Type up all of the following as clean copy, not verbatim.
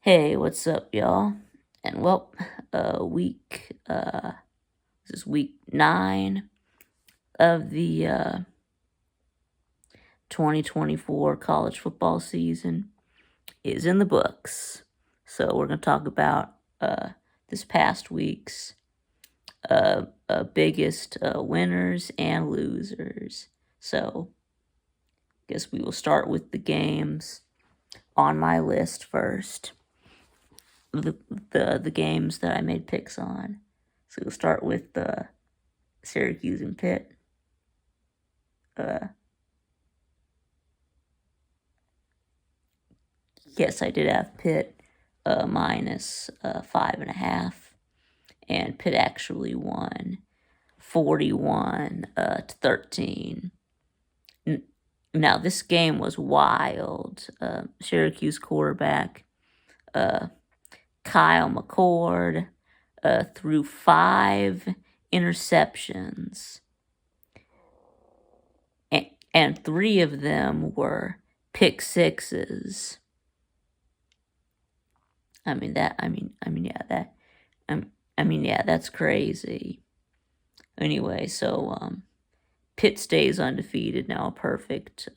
Hey, what's up, y'all? And well, this is week 9 of the 2024 college football season is in the books. So we're gonna talk about this past week's biggest winners and losers. So guess we will start with the games on my list first. The the games that I made picks on. So we'll start with Syracuse and Pitt. Uh, yes, I did have Pitt minus 5.5, and Pitt actually won 41 to 13. Now this game was wild. Syracuse quarterback Kyle McCord threw 5 interceptions, and 3 of them were pick sixes. Yeah, that's crazy. Anyway, so Pitt stays undefeated now, a perfect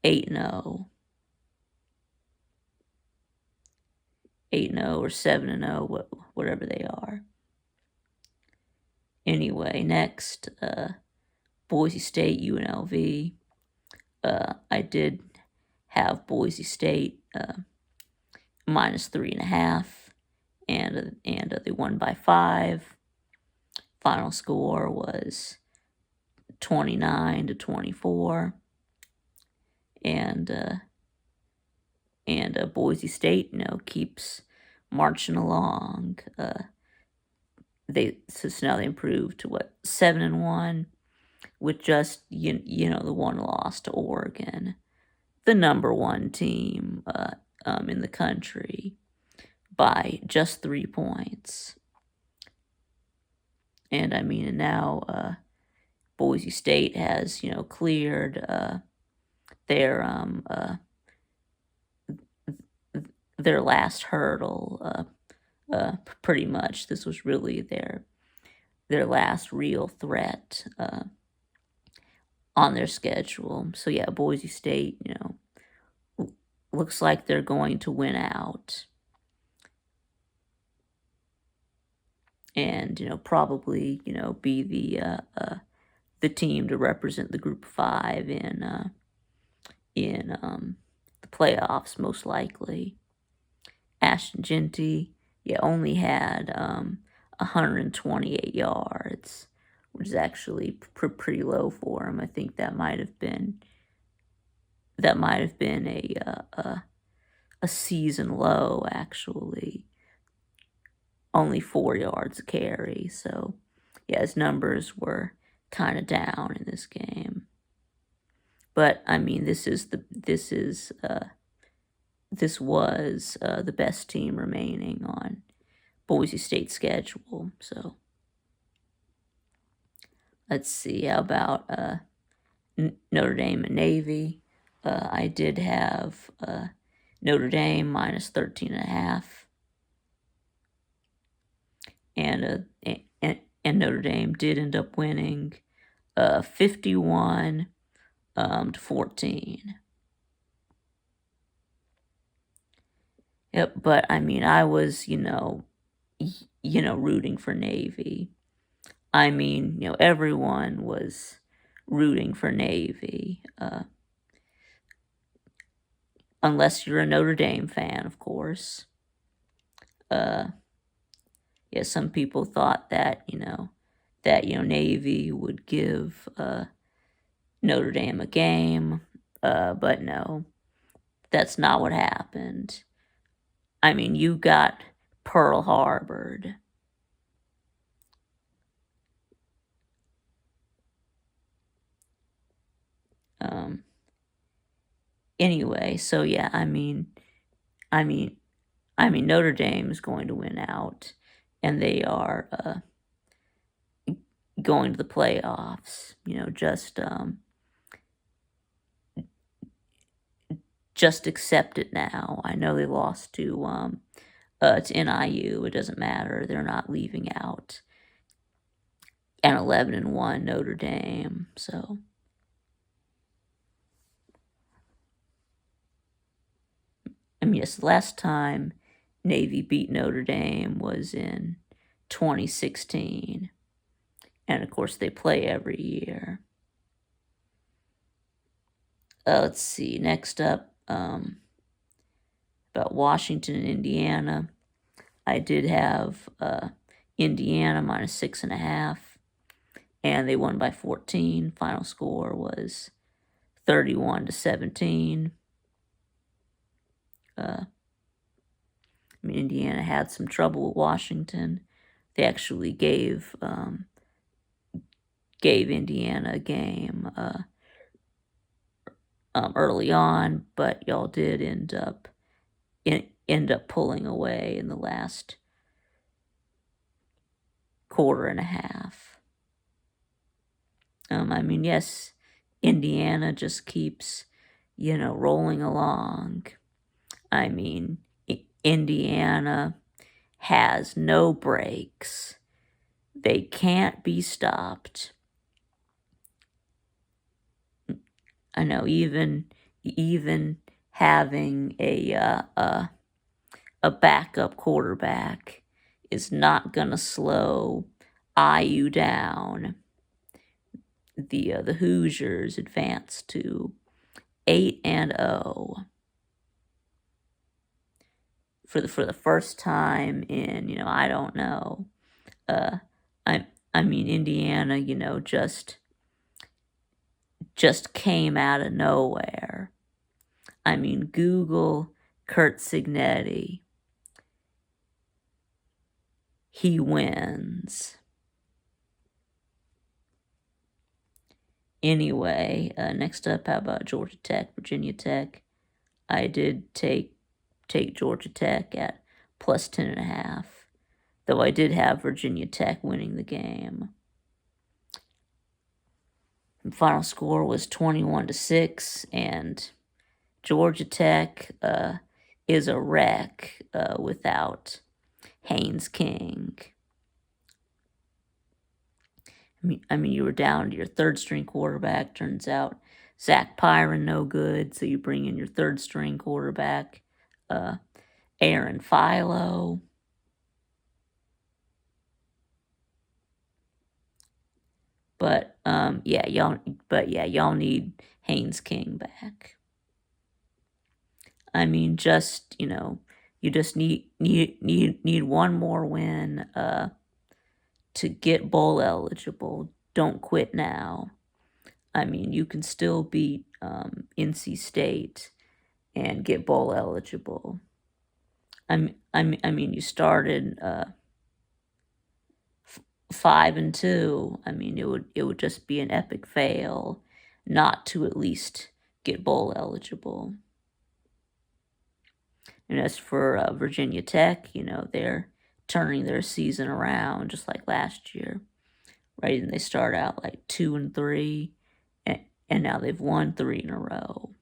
8-0, 8-0 or 7-0, whatever they are. Anyway, next, Boise State UNLV. I did have Boise State minus 3.5, and they won by 5. Final score was 29 to 24, and Boise State, keeps marching along. So now they improved to 7-1, with just the one loss to Oregon, the number 1 team in the country, by just 3 points. And now Boise State has cleared their last hurdle. Pretty much, this was really their last real threat on their schedule. So yeah, Boise State, looks like they're going to win out, and probably be the team to represent the Group of 5 in the playoffs, most likely. Ashton Jeanty, only had 128 yards, which is actually pretty low for him. I think that might have been a season low, actually. Only 4 yards a carry, so yeah, his numbers were kind of down in this game. But this was the best team remaining on Boise State's schedule. So let's see, how about Notre Dame and Navy? I did have Notre Dame minus 13.5, and Notre Dame did end up winning 51 to 14. Yep, but I was rooting for Navy. Everyone was rooting for Navy, unless you're a Notre Dame fan, of course. Yeah, some people thought that Navy would give Notre Dame a game, but no, that's not what happened. You got Pearl Harbored. Anyway, so yeah, Notre Dame is going to win out, and they are going to the just accept it now. I know they lost to NIU. It doesn't matter. They're not leaving out an 11-1 Notre Dame. So, I mean, yes, the last time Navy beat Notre Dame was in 2016. And of course, they play every year. Let's see. Next up, about Washington and Indiana. I did have Indiana minus 6.5, and they won by 14. Final score was 31-17. I mean, Indiana had some trouble with Washington. They actually gave Indiana a game early on, but y'all did end up pulling away in the last quarter and a half. I mean, yes, Indiana just keeps, rolling along. I mean, Indiana has no brakes. They can't be stopped. I know, even having a backup quarterback is not gonna slow IU down. The Hoosiers advanced to 8-0 for the first time in I don't know. I mean Indiana, just came out of nowhere. I mean, Google Curt Cignetti. He wins. Anyway, next up, how about Georgia Tech, Virginia Tech? I did take Georgia Tech at plus 10.5, though I did have Virginia Tech winning the game. The final score was 21-6, and Georgia Tech is a wreck without Haynes King. I mean, you were down to your third-string quarterback. Turns out Zach Pyron no good, so you bring in your third-string quarterback, Aaron Philo. But y'all need Haynes King back. I mean, just you just need one more win to get bowl eligible. Don't quit now. I mean, you can still beat NC State and get bowl eligible. I mean, you started 5-2. I mean, it would just be an epic fail not to at least get bowl eligible. And as for Virginia Tech, they're turning their season around just like last year, right? And they start out like 2-3, and now they've won 3 in a row.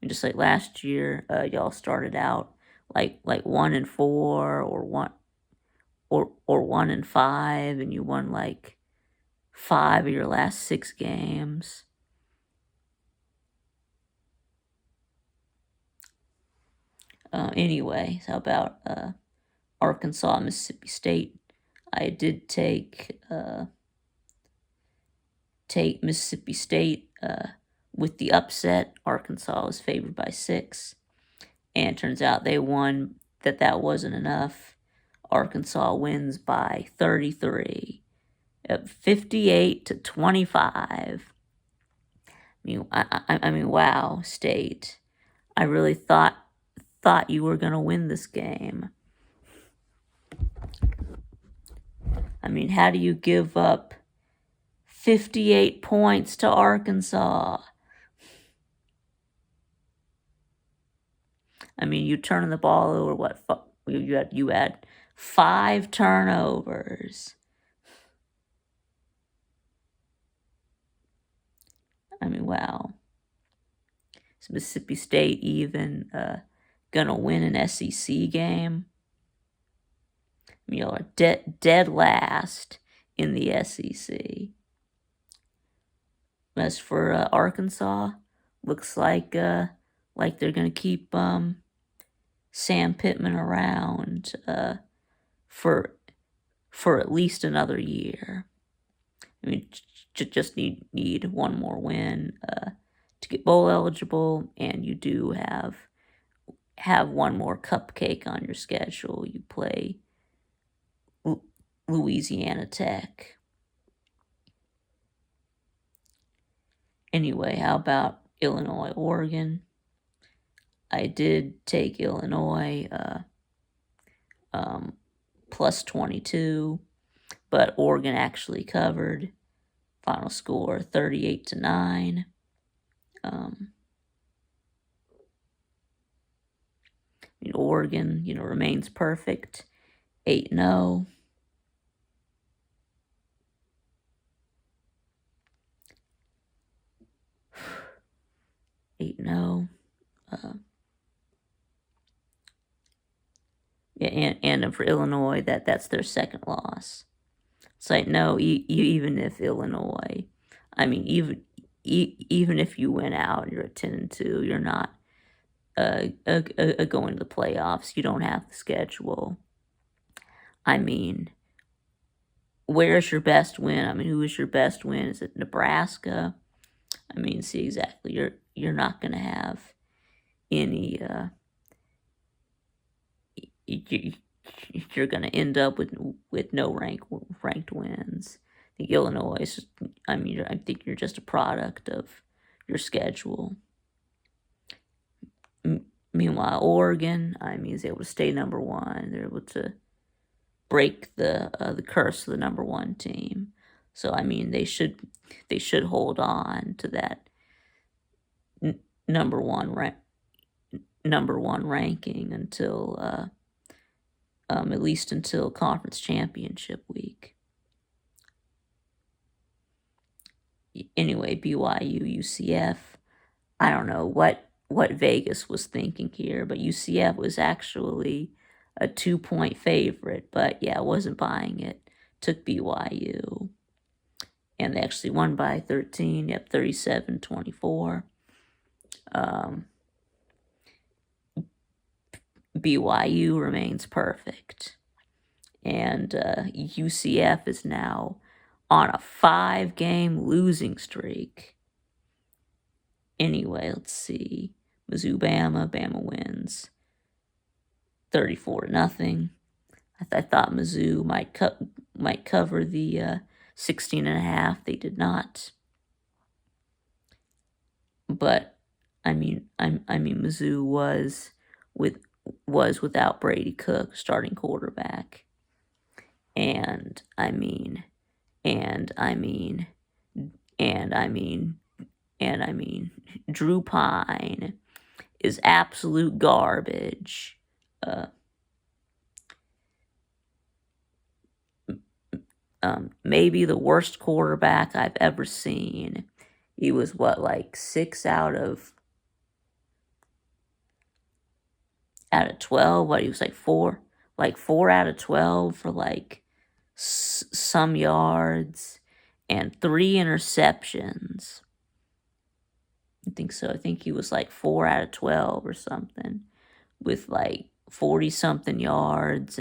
And just like last year, y'all started out like 1-4 or 1-5, and you won like 5 of your last 6 games. Anyway, how about Arkansas, Mississippi State? I did take Mississippi State with the upset. Arkansas was favored by 6, and it turns out they won. That wasn't enough. Arkansas wins by 33, 58-25. I mean, wow, State. I really thought you were gonna win this game. I mean, how do you give up 58 points to Arkansas? I mean, you turn the ball over. What you had 5 turnovers. I mean, wow. Is Mississippi State even gonna win an SEC game? You know, dead last in the SEC. As for Arkansas, looks like they're gonna keep Sam Pittman around for at least another year. I mean, just need one more win to get bowl eligible, and you do have one more cupcake on your schedule. You play Louisiana Tech. Anyway, how about Illinois, Oregon? I did take Illinois plus 22, but Oregon actually covered. Final score 38-9. Oregon, remains perfect, 8-0. Yeah, and for Illinois, that's their second loss. It's like, no, even if Illinois, even if you win out and you're at 10-2, you're not going to the playoffs. You don't have the schedule. Where's your best win? Who is your best win? Is it Nebraska? See, exactly. You're not going to have any. You're going to end up with no ranked wins. I think Illinois. I think you're just a product of your schedule. Meanwhile, Oregon, is able to stay number one. They're able to break the curse of the number one team. So they should hold on to that number one ranking until at least until conference championship week. Anyway, BYU, UCF. I don't know what Vegas was thinking here, but UCF was actually a 2-point favorite. But yeah, I wasn't buying it. Took BYU. And they actually won by 13. Yep, 37-24. BYU remains perfect. And UCF is now on a 5-game losing streak. Anyway, let's see. Mizzou, Bama. Bama wins 34-0. I thought Mizzou might cover the 16.5. They did not. But Mizzou was without Brady Cook, starting quarterback, and Drew Pine is absolute garbage. Maybe the worst quarterback I've ever seen. He was 6 out of 12. He was 4 out of 12 for some yards and 3 interceptions. I think so. I think he was 4 out of 12 or something, with 40 something yards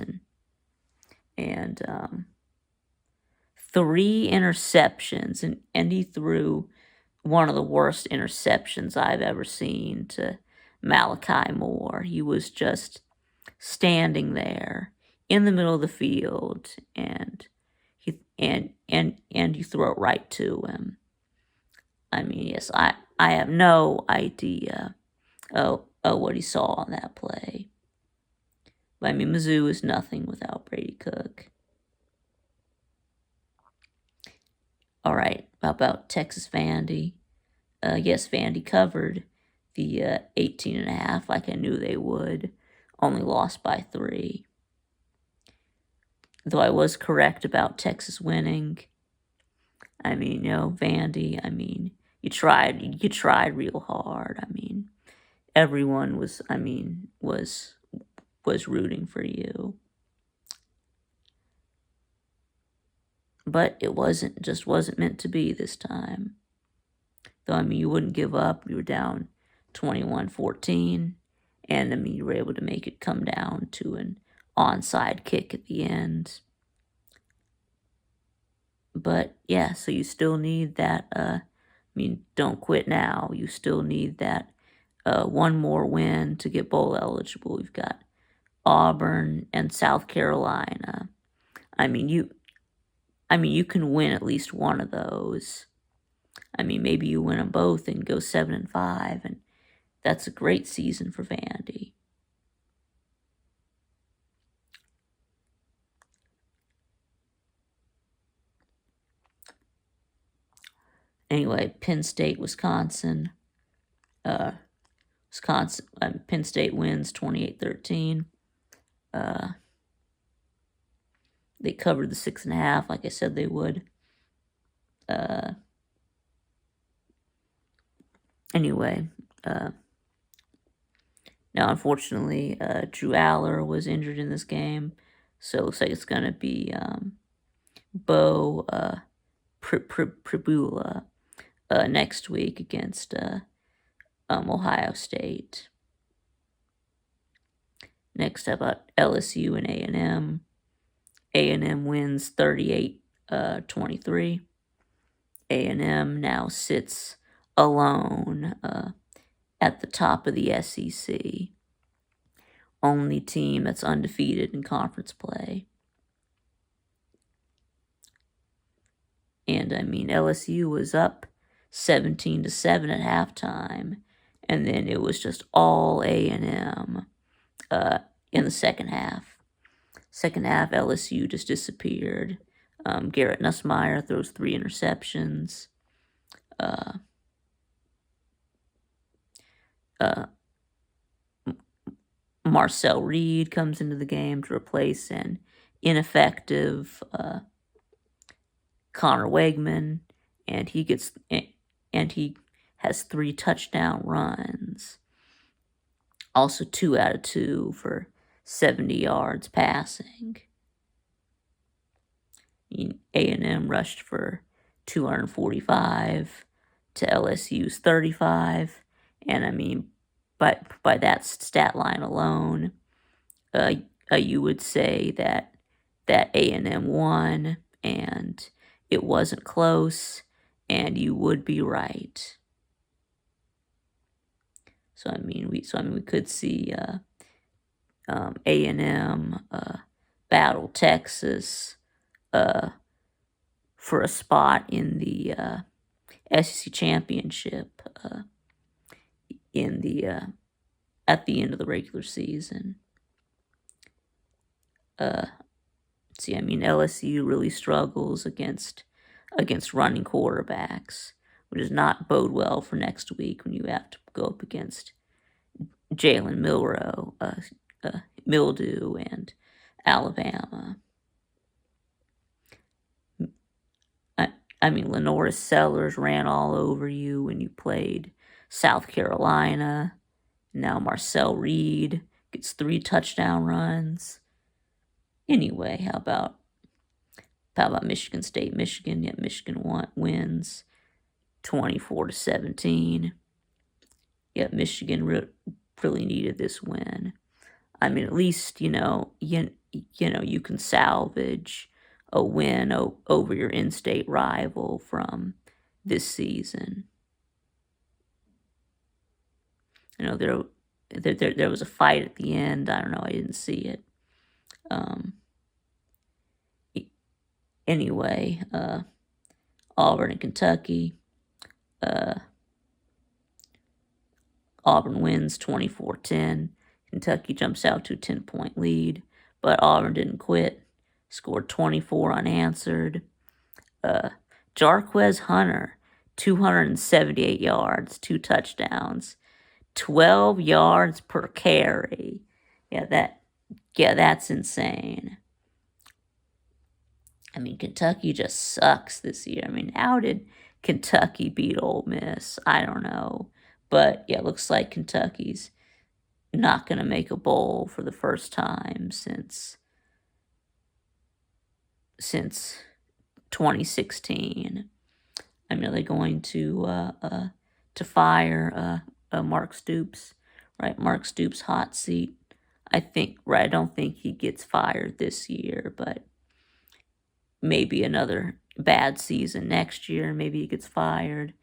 and 3 interceptions, and he threw one of the worst interceptions I've ever seen to Malachi Moore. He was just standing there in the middle of the field, and you throw it right to him. Yes, I have no idea what he saw on that play. But Mizzou is nothing without Brady Cook. All right, how about Texas Vandy? Yes, Vandy covered the 18.5 like I knew they would. Only lost by 3. Though I was correct about Texas winning. Vandy, you tried real hard. everyone was, was rooting for you. But it wasn't meant to be this time. Though, you wouldn't give up. You were down 21-14. And, you were able to make it come down to an onside kick at the end. But, yeah, so you still need that, don't quit now. You still need that one more win to get bowl eligible. You've got Auburn and South Carolina. You can win at least one of those. Maybe you win them both and go 7-5, and that's a great season for Vandy. Anyway, Penn State, Wisconsin. Penn State wins 28-13. They covered the 6.5, like I said they would. Anyway, now unfortunately, Drew Aller was injured in this game, so it looks like it's gonna be Bo Pribula next week against Ohio State. Next up, LSU and A&M. A&M wins 38-23. A&M now sits alone at the top of the SEC. Only team that's undefeated in conference play. And LSU was up 17-7 at halftime, and then it was just all A&M in the second half. Second half, LSU just disappeared. Garrett Nussmeier throws 3 interceptions. Marcel Reed comes into the game to replace an ineffective Connor Wegman, and he has 3 touchdown runs. Also 2 out of 2 for 70 yards passing. A&M rushed for 245 to LSU's 35, and by that stat line alone, you would say that A&M won, and it wasn't close, and you would be right. So we could see A&M battle Texas for a spot in the SEC championship at the end of the regular season. LSU really struggles against running quarterbacks, which does not bode well for next week when you have to go up against Jalen Mildew and Alabama. Lenora Sellers ran all over you when you played South Carolina. Now Marcel Reed gets 3 touchdown runs. Anyway, how about Michigan State, Michigan? Yeah, Michigan wins 24-17. Yeah, Michigan really needed this win. At least you can salvage a win over your in-state rival from this season. There was a fight at the end. I don't know. I didn't see it. Anyway, Auburn and Kentucky. Auburn wins 24-10. Kentucky jumps out to a 10-point lead, but Auburn didn't quit. Scored 24 unanswered. Jarquez Hunter, 278 yards, 2 touchdowns, 12 yards per carry. That's insane. Kentucky just sucks this year. How did Kentucky beat Ole Miss? I don't know. But yeah, it looks like Kentucky's not going to make a bowl for the first time since 2016. I mean, are they going to fire Mark Stoops? Right, Mark Stoops' hot seat. I think, right, I don't think he gets fired this year, but maybe another bad season next year, maybe he gets fired.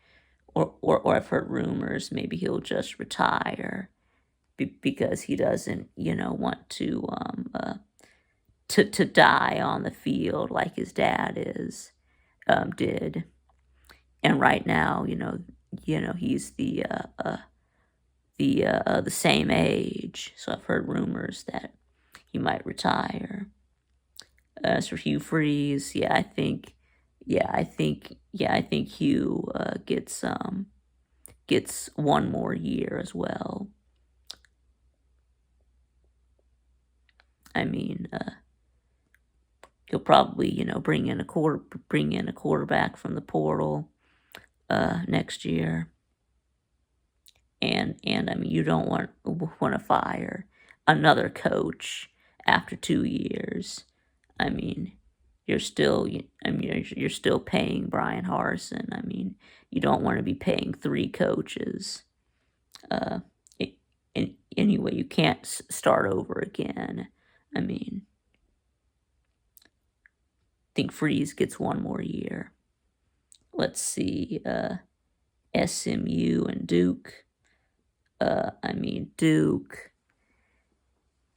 Or I've heard rumors maybe he'll just retire because he doesn't, want to die on the field like his dad did. And right now, he's the same age, so I've heard rumors that he might retire. As for Hugh Freeze, I think Hugh gets one more year as well. I mean, he'll probably bring in a quarterback from the portal next year. And I mean, you don't want to fire another coach after 2 years. I mean, you're still paying Brian Harsin. I mean, you don't want to be paying 3 coaches. Anyway, you can't start over again. I mean, I think Freeze gets one more year. Let's see, SMU and Duke. Duke.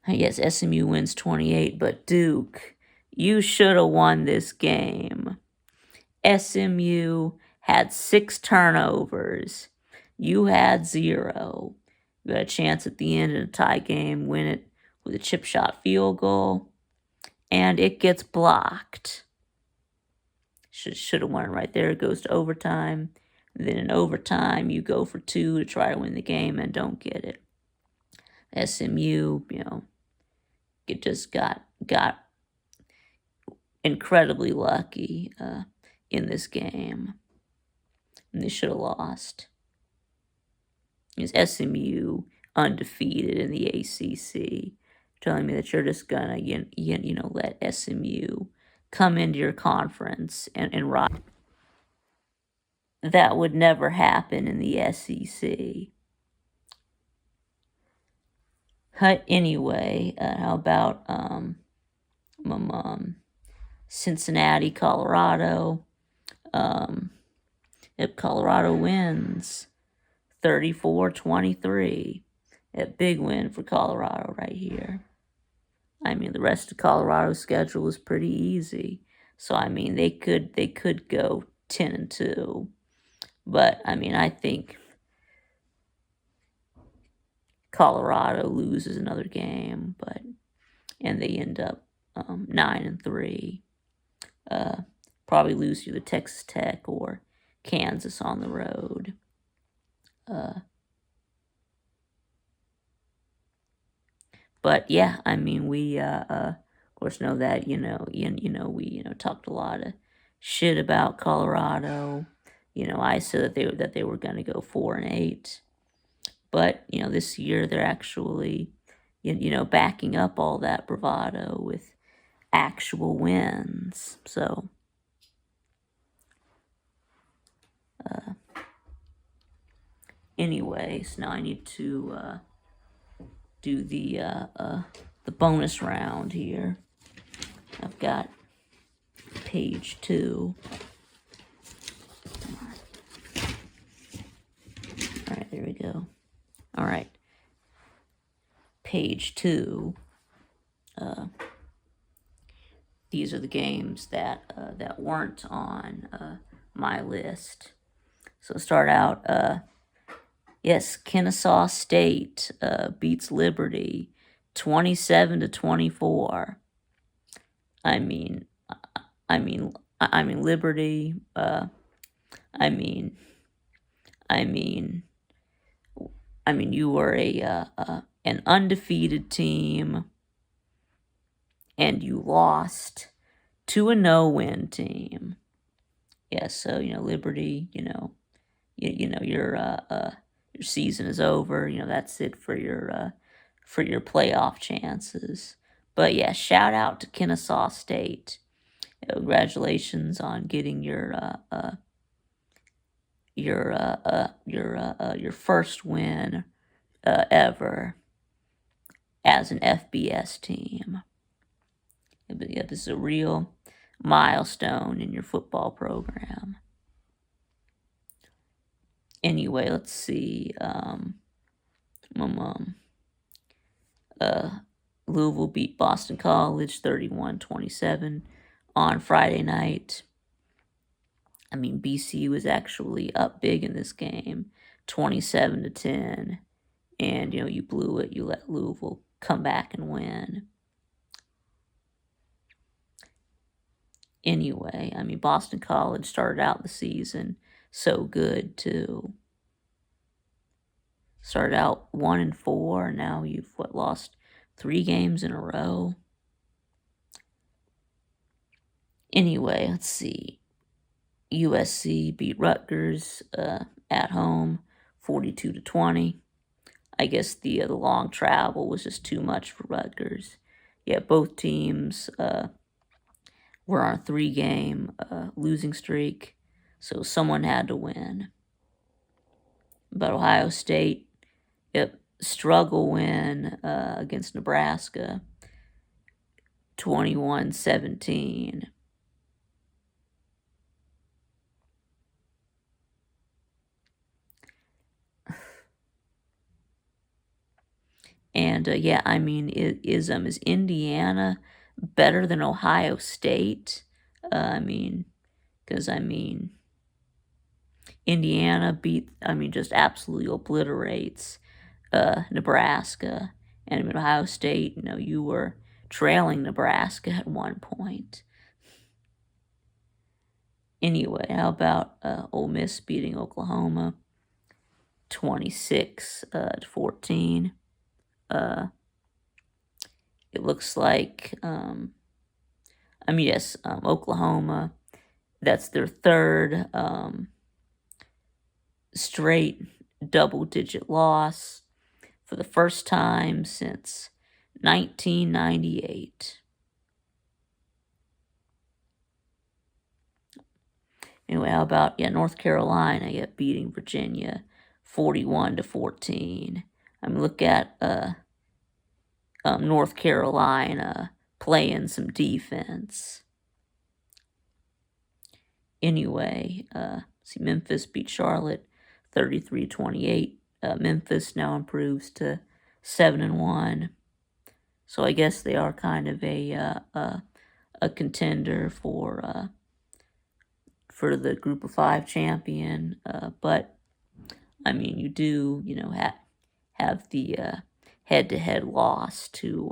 Yes, SMU wins 28, but Duke, you should have won this game. SMU had 6 turnovers. You had 0. You had a chance at the end in a tie game, win it with a chip shot field goal, and it gets blocked. Should have won right there. It goes to overtime. And then in overtime, you go for 2 to try to win the game and don't get it. SMU, it just got incredibly lucky in this game, and they should have lost. Is SMU undefeated in the ACC? Telling me that you're just gonna let SMU come into your conference and rock. That would never happen in the SEC. Anyway, how about Cincinnati, Colorado? If Colorado wins 34-23, a big win for Colorado right here. I mean, the rest of Colorado's schedule is pretty easy. So, I mean, they could go 10-2. But, I mean, I think Colorado loses another game, and they end up 9-3. Probably lose to the Texas Tech or Kansas on the road. But yeah, I mean, we of course know that we talked a lot of shit about Colorado. I said that they were going to go 4-8, but this year they're actually backing up all that bravado with actual wins. So anyways, now I need to do the bonus round here. I've got page 2. All right, there we go. All right, page 2. These are the games that weren't on my list. So start out. Yes, Kennesaw State beats Liberty 27-24. I mean, Liberty. You were an undefeated team, and you lost to a no-win team. Yeah, so Liberty. You're your season is over. You know, that's it for your playoff chances. But yeah, shout out to Kennesaw State. Congratulations on getting your first win ever as an FBS team. But yeah, this is a real milestone in your football program. Anyway, let's see. Louisville beat Boston College 31-27 on Friday night. I mean, BC was actually up big in this game, 27-10. And, you know, you blew it. You let Louisville come back and win. Anyway, I mean, Boston College started out the season so good, too. Started out 1-4, and now you've, lost 3 games in a row. Anyway, let's see. USC beat Rutgers at home, 42-20. I guess the long travel was just too much for Rutgers. Yeah, both teams were on a 3-game losing streak, so someone had to win. But Ohio State, struggle win against Nebraska, 21-17. And yeah, I mean, is Indiana better than Ohio State? I mean, because Indiana just absolutely obliterates Nebraska, and I mean, Ohio State, you know, you were trailing Nebraska at one point. Anyway, how about Ole Miss beating Oklahoma 26-14? It looks like, Oklahoma, that's their third straight double-digit loss for the first time since 1998. Anyway, how about North Carolina beating Virginia 41-14. I mean, look at North Carolina playing some defense. Anyway, see, Memphis beat Charlotte 33-28. Memphis now improves to 7-1. So I guess they are kind of a contender for the Group of 5 champion. But I mean, you do have the head-to-head loss to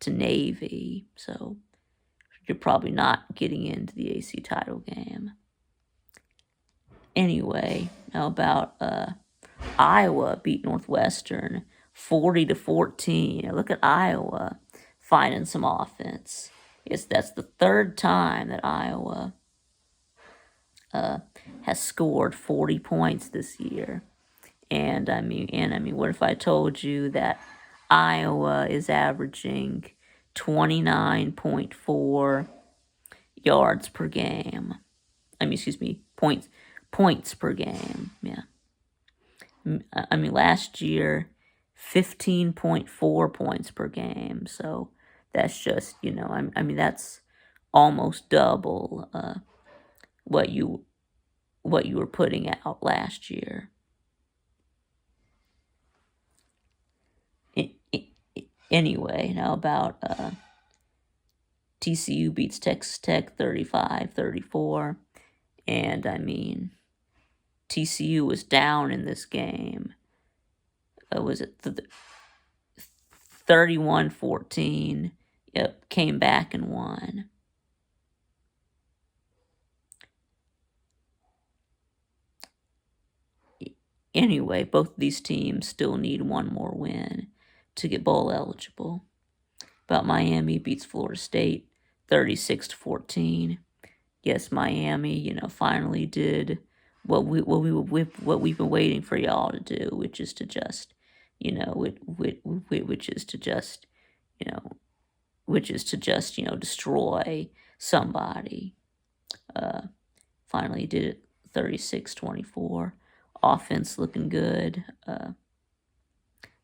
Navy, so you're probably not getting into the AC title game. Anyway, how about Iowa beat Northwestern 40-14. Look at Iowa finding some offense. Yes, that's the third time that Iowa has scored 40 points this year. And I mean, what if I told you that Iowa is averaging 29.4 yards per game? I mean, excuse me, points per game. Yeah. I mean, last year, 15.4 points per game. So that's just, I mean, that's almost double what you were putting out last year. Anyway, now about TCU beats Texas Tech 35-34. And I mean, TCU was down in this game. Was it 31-14? Yep, came back and won. Anyway, both of these teams still need one more win to get bowl eligible. But Miami beats Florida State 36-14. Yes, Miami, finally did what we've been waiting for y'all to do, which is to just, you know, which is to just, you know, destroy somebody. Finally did it 36-24. Offense looking good.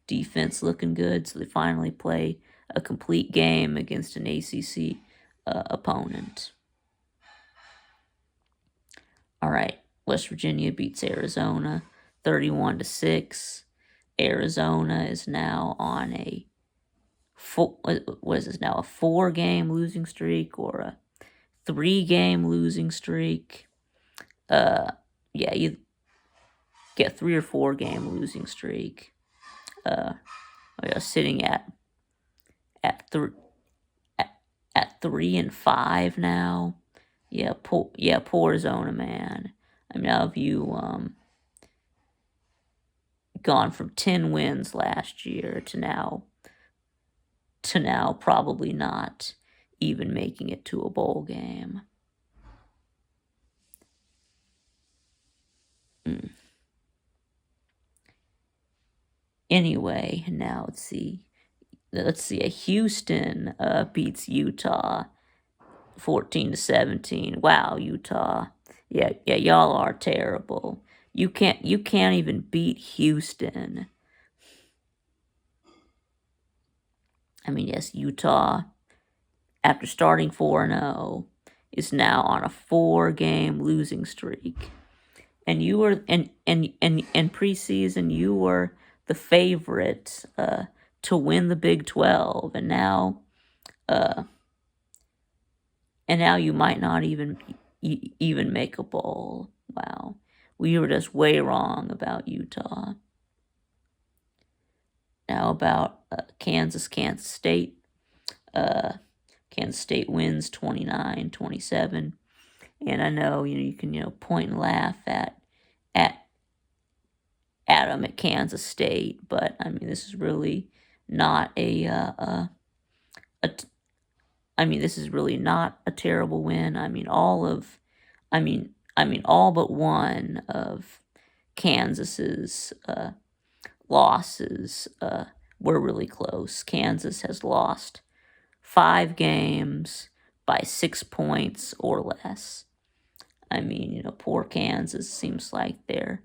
Defense looking good. So they finally play a complete game against an ACC opponent. All right. West Virginia beats Arizona 31-6. Arizona is now on a now a 4-game losing streak or a 3-game losing streak. Yeah, you get 3 or 4-game losing streak. Sitting at 3-5 now. Poor Zona, man. I mean, how have you gone from 10 wins last year to now probably not even making it to a bowl game? Anyway, now let's see. Houston beats Utah 14-17. Wow, Utah. Yeah, y'all are terrible. You can't even beat Houston. I mean, yes, Utah, after starting 4-0, is now on a 4-game losing streak. And you were in preseason, you were the favorite to win the Big 12, and now you might not even make a bowl. Wow, we were just way wrong about Utah. Now about Kansas State. Kansas State wins 29-27. And I know, you can, point and laugh at them at Kansas State, but I mean, this is really not this is really not a terrible win. I mean, all but one of Kansas's losses were really close. Kansas has lost 5 games by 6 points or less. I mean, poor Kansas seems like they're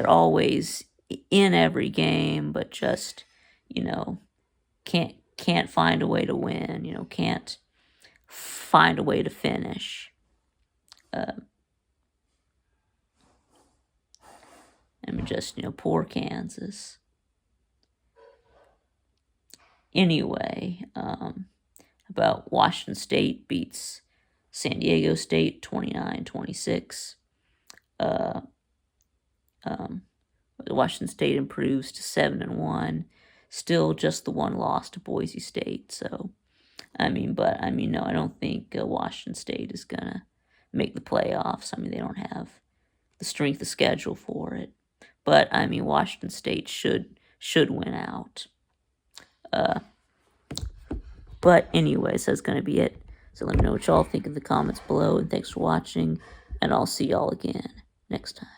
always in every game, but just, can't find a way to win, can't find a way to finish. Poor Kansas. Anyway, about Washington State beats San Diego State 29-26. Washington State improves to 7-1. Still just the one loss to Boise State. So, no, I don't think Washington State is gonna make the playoffs. I mean, they don't have the strength of schedule for it. But Washington State should win out. But anyways, that's gonna be it. So let me know what y'all think in the comments below, and thanks for watching, and I'll see y'all again next time.